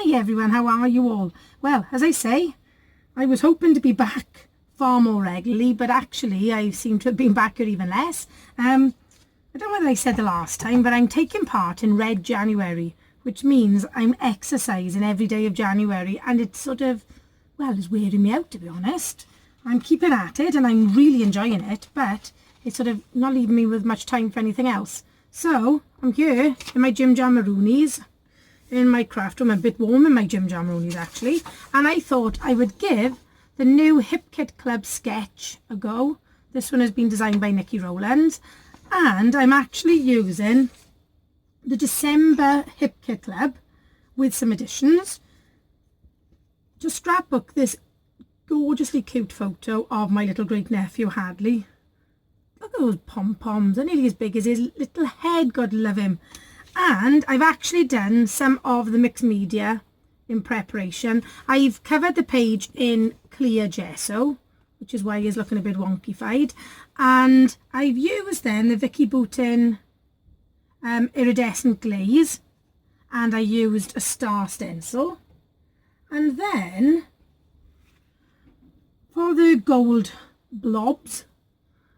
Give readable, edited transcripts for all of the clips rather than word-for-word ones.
Hi everyone, how are you all? Well, as I say, I was hoping to be back far more regularly, but actually I seem to have been back here even less. I don't know whether I said the last time, but I'm taking part in Red January, which means I'm exercising every day of January, and it's sort of, well, it's wearing me out, to be honest. I'm keeping at it and I'm really enjoying it, but it's sort of not leaving me with much time for anything else. So I'm here in my gym jammaroonies in my craft room. I'm a bit warm in my gym jammaroonies actually, and I thought I would give the new Hip Kit Club sketch a go. This one has been designed by Nikki Rowlands, and I'm actually using the December Hip Kit Club with some additions to scrapbook this gorgeously cute photo of my little great nephew Hadley. Look at those pom-poms, they're nearly as big as his little head, God love him. And I've actually done some of the mixed media in preparation. I've covered the page in clear gesso, which is why he's looking a bit wonky-fied. And I've used then the Vicky Boutin iridescent glaze, and I used a star stencil. And then for the gold blobs,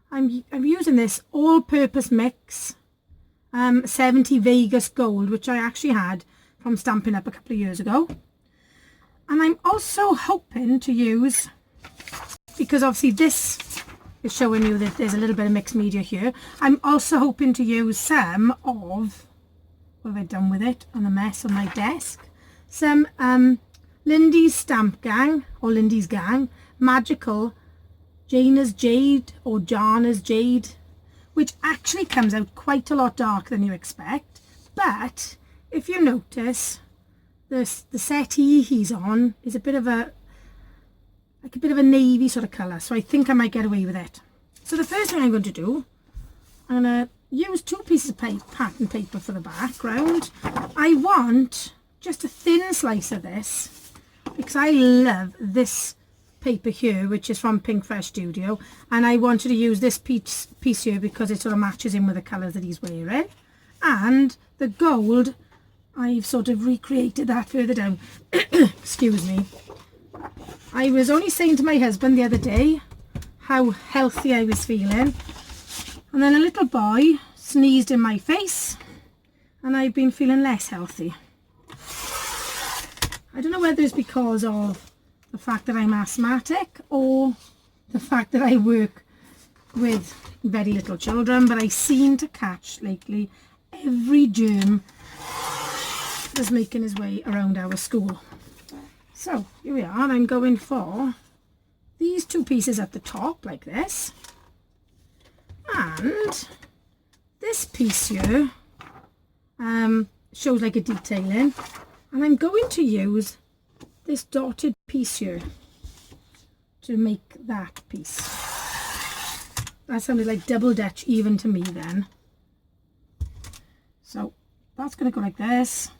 I'm using this all-purpose mix 70 Vegas gold, which I actually had from Stampin' Up a couple of years ago. And I'm also hoping to use, because obviously this is showing you that there's a little bit of mixed media here, I'm also hoping to use some of, what have I done with it on a mess on my desk, some Lindy's Stamp Gang, or Lindy's Gang Magical Jana's Jade, or Jana's Jade, which actually comes out quite a lot darker than you expect. But if you notice, the settee he's on is a bit of a, like a bit of a navy sort of colour, so I think I might get away with it. So the first thing I'm going to do, I'm going to use 2 pieces of pattern paper for the background. I want just a thin slice of this, because I love this paper here, which is from Pink Fresh Studio, and I wanted to use this piece here because it sort of matches in with the colours that he's wearing. And the gold, I've sort of recreated that further down. Excuse me. I was only saying to my husband the other day how healthy I was feeling, and then a little boy sneezed in my face and I've been feeling less healthy. I don't know whether it's because of the fact that I'm asthmatic or the fact that I work with very little children, but I seem to catch lately every germ that's making his way around our school. So here we are. I'm going for these 2 pieces at the top like this, and this piece here shows like a detailing, and I'm going to use this dotted piece here to make that piece. That sounded like double Dutch even to me then. So that's going to go like this.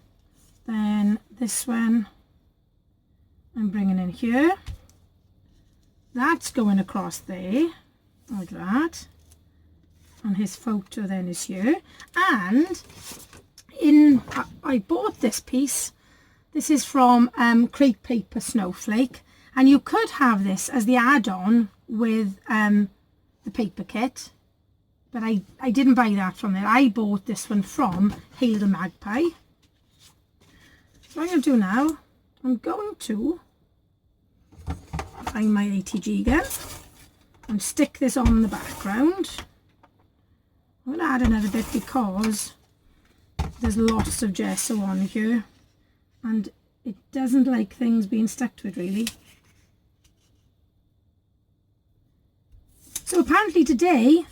Then this one I'm bringing in here. That's going across there like that. And his photo then is here. And I bought this piece. This is from Crepe Paper Snowflake, and you could have this as the add-on with the paper kit, but I didn't buy that from there. I bought this one from Hail the Magpie. So what I'm going to do now, I'm going to find my ATG gun and stick this on the background. I'm going to add another bit because there's lots of gesso on here, and it doesn't like things being stuck to it really. So apparently today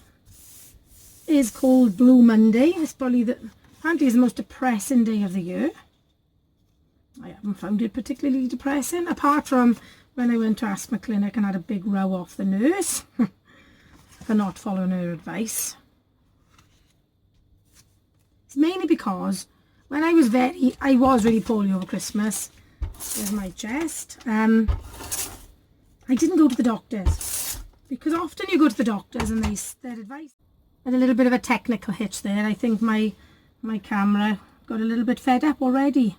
is called Blue Monday. It's probably apparently is the most depressing day of the year. I haven't found it particularly depressing, apart from when I went to asthma clinic and had a big row off the nurse for not following her advice. It's mainly because when I was really poorly over Christmas. There's my chest. I didn't go to the doctors, because often you go to the doctors and their advice. Had a little bit of a technical hitch there. I think my camera got a little bit fed up already.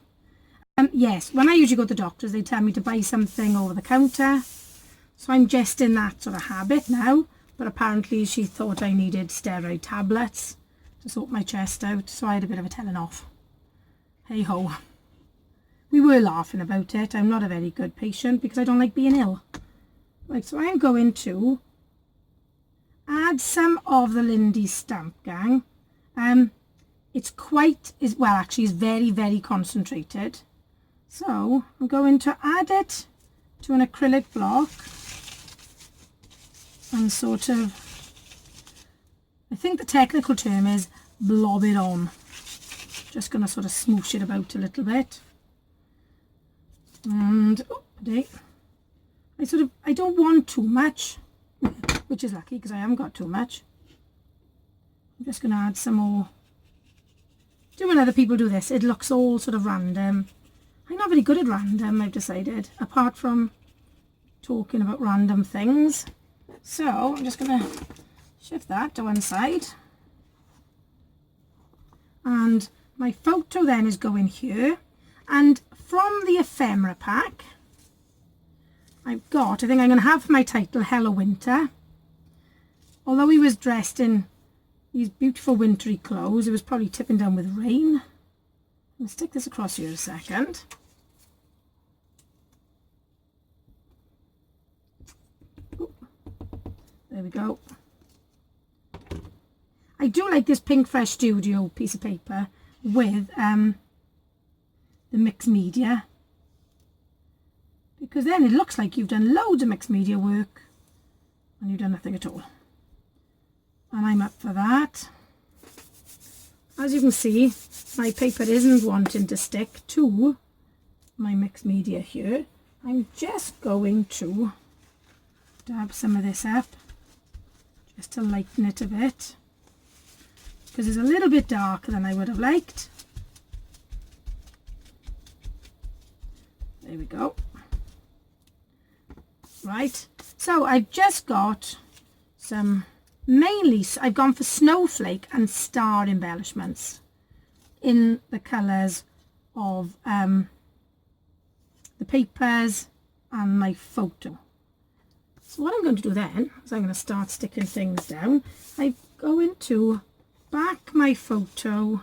Yes, when I usually go to the doctors, they tell me to buy something over the counter. So I'm just in that sort of habit now. But apparently she thought I needed steroid tablets to sort my chest out. So I had a bit of a telling off. Hey ho. We were laughing about it. I'm not a very good patient because I don't like being ill. Right, so I'm going to add some of the Lindy Stamp Gang. It's very, very concentrated. So I'm going to add it to an acrylic block and sort of, I think the technical term is blob it on. Just going to sort of smoosh it about a little bit. And I don't want too much, which is lucky because I haven't got too much. I'm just going to add some more. When other people do this, it looks all sort of random. I'm not very good at random, I've decided, apart from talking about random things. So I'm just going to shift that to one side. And my photo then is going here. And from the ephemera pack, I think I'm going to have for my title, Hello Winter. Although he was dressed in these beautiful wintry clothes, it was probably tipping down with rain. I'm going to stick this across here a second. Ooh, there we go. I do like this Pink Fresh Studio piece of paper with the mixed media, because then it looks like you've done loads of mixed media work and you've done nothing at all. And I'm up for that. As you can see, my paper isn't wanting to stick to my mixed media here. I'm just going to dab some of this up just to lighten it a bit, because it's a little bit darker than I would have liked. There we go. Right, so I've just got some, mainly I've gone for snowflake and star embellishments in the colours of the papers and my photo. So what I'm going to do then is I'm going to start sticking things down. I'm going to back my photo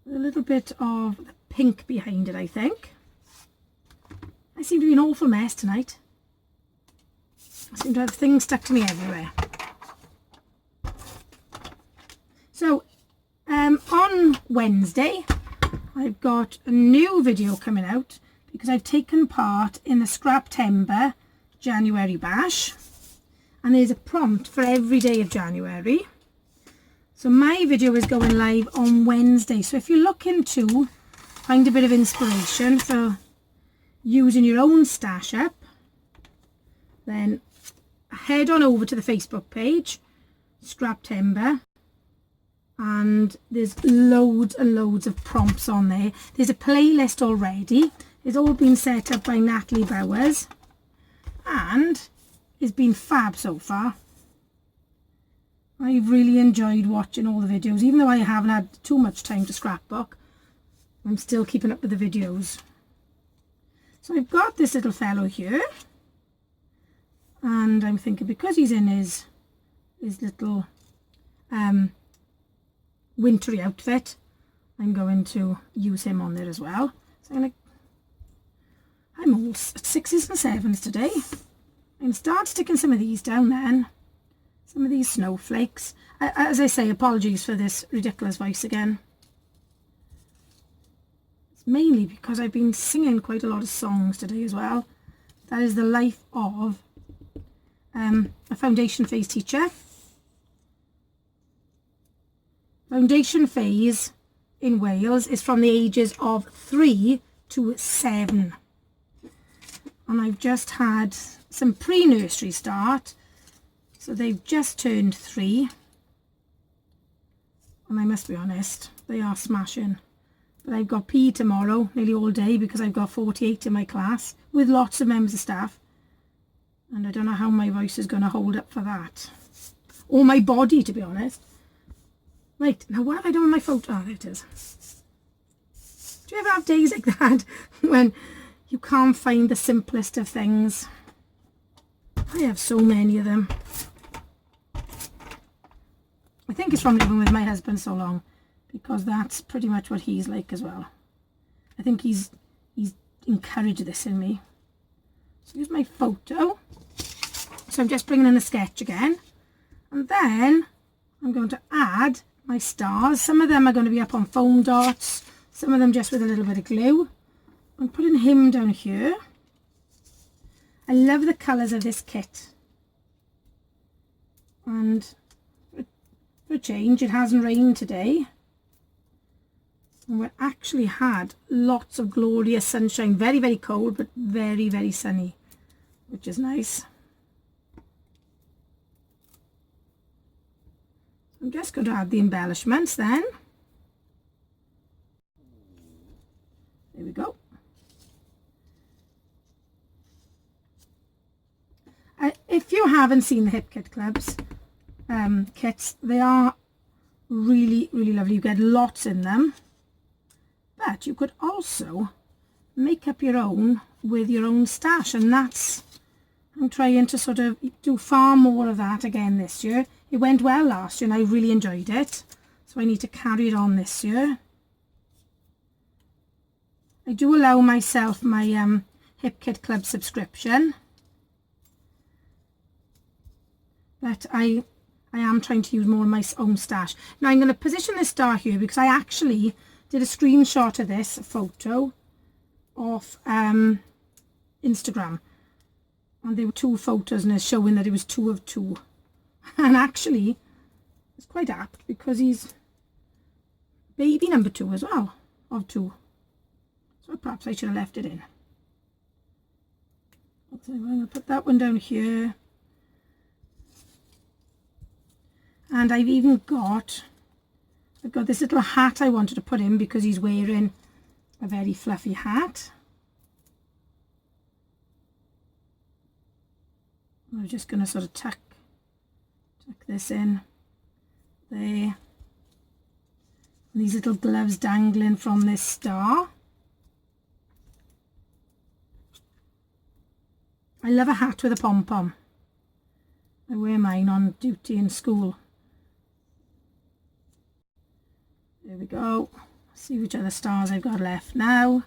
with a little bit of the pink behind it, I think. I seem to be an awful mess tonight. I seem to have things stuck to me everywhere. So on Wednesday I've got a new video coming out because I've taken part in the Scraptember January bash, and there's a prompt for every day of January. So my video is going live on Wednesday. So if you're looking to find a bit of inspiration for using your own stash up, then head on over to the Facebook page, Scraptember, and there's loads and loads of prompts on there. There's a playlist already. It's all been set up by Natalie Bowers and it's been fab so far. I've really enjoyed watching all the videos. Even though I haven't had too much time to scrapbook, I'm still keeping up with the videos. So I've got this little fellow here, and I'm thinking because he's in his little wintry outfit, I'm going to use him on there as well. So I'm all at 6s and 7s today. I'm going to start sticking some of these down then. Some of these snowflakes. As I say, apologies for this ridiculous voice again. It's mainly because I've been singing quite a lot of songs today as well. That is the life of a foundation phase teacher. Foundation phase in Wales is from the ages of 3 to 7. And I've just had some pre-nursery start. So they've just turned 3. And I must be honest, they are smashing. But I've got PE tomorrow, nearly all day, because I've got 48 in my class, with lots of members of staff. And I don't know how my voice is going to hold up for that. Or my body, to be honest. Right, now what have I done with my photo? Oh, there it is. Do you ever have days like that when you can't find the simplest of things? I have so many of them. I think it's from living with my husband so long, because that's pretty much what he's like as well. I think he's encouraged this in me. So here's my photo. So I'm just bringing in the sketch again. And then I'm going to add my stars. Some of them are going to be up on foam dots. Some of them just with a little bit of glue. I'm putting him down here. I love the colours of this kit. And for a change, it hasn't rained today. And we actually had lots of glorious sunshine. Very, very cold, but very, very sunny, which is nice. I'm just going to add the embellishments then. There we go. If you haven't seen the Hip Kit Club's kits, they are really, really lovely. You get lots in them. But you could also make up your own with your own stash, and I'm trying to sort of do far more of that again this year. It went well last year and I really enjoyed it, so I need to carry it on this year. I do allow myself my Hip Kit Club subscription, but I am trying to use more of my own stash. Now I'm going to position this star here because I actually did a screenshot of this photo off Instagram, and there were 2 photos and it's showing that it was 2 of 2, and actually it's quite apt because he's baby number 2 as well, of 2, so perhaps I should have left it in. So I'm going to put that one down here, and I've got this little hat I wanted to put in because he's wearing a very fluffy hat. I'm just going to sort of tuck this in there. And these little gloves dangling from this star. I love a hat with a pom-pom. I wear mine on duty in school. There we go. See which other stars I've got left now.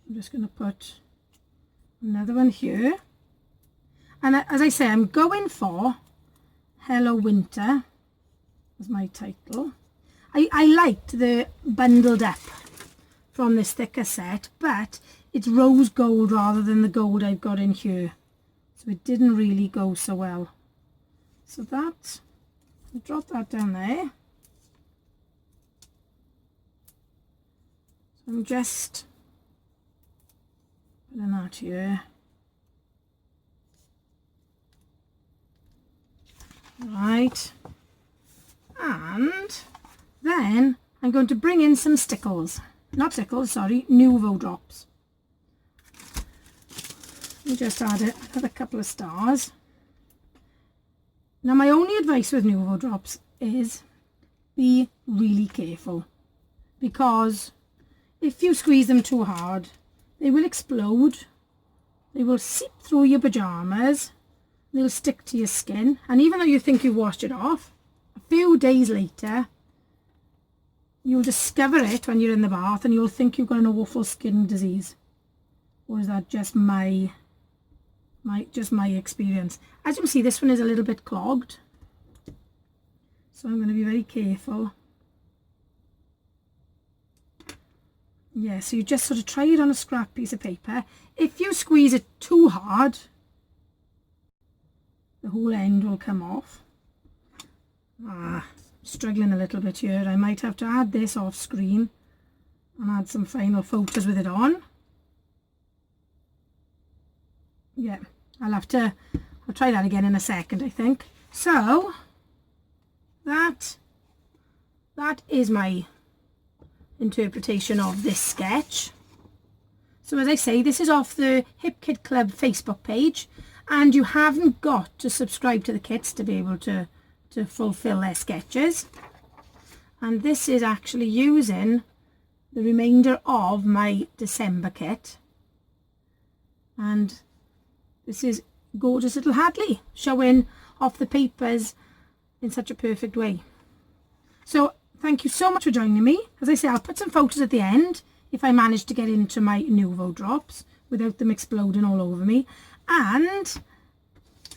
I'm just going to put another one here. And as I say, I'm going for Hello Winter as my title. I liked the bundled up from this thicker set, but it's rose gold rather than the gold I've got in here. So it didn't really go so well. So that... I'll drop that down there. So I'm just putting that here. Right. And then I'm going to bring in some stickles. Not stickles, sorry, Nuvo drops. We just add another couple of stars. Now my only advice with Nuvo drops is be really careful, because if you squeeze them too hard, they will explode, they will seep through your pyjamas, they'll stick to your skin, and even though you think you've washed it off, a few days later you'll discover it when you're in the bath and you'll think you've got an awful skin disease. Or is that just my experience? As you can see, this one is a little bit clogged, so I'm going to be very careful. Yeah, so you just sort of try it on a scrap piece of paper. If you squeeze it too hard, the whole end will come off. Struggling a little bit here. I might have to add this off screen and add some final photos with it on. Yeah, I'll try that again in a second, I think. So that is my interpretation of this sketch. So as I say, this is off the Hip Kit Club Facebook page, and you haven't got to subscribe to the kits to be able to fulfill their sketches. And this is actually using the remainder of my December kit. And this is gorgeous little Hadley showing off the papers in such a perfect way. So thank you so much for joining me. As I say, I'll put some photos at the end if I manage to get into my Nuvo drops without them exploding all over me. And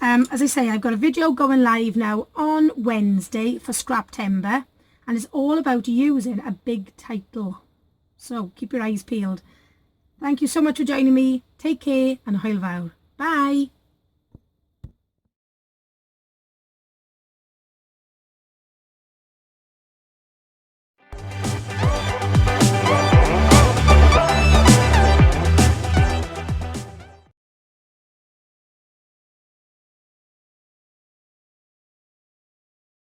as I say, I've got a video going live now on Wednesday for Scraptember, and it's all about using a big title. So keep your eyes peeled. Thank you so much for joining me. Take care and hwyl fawr. Bye.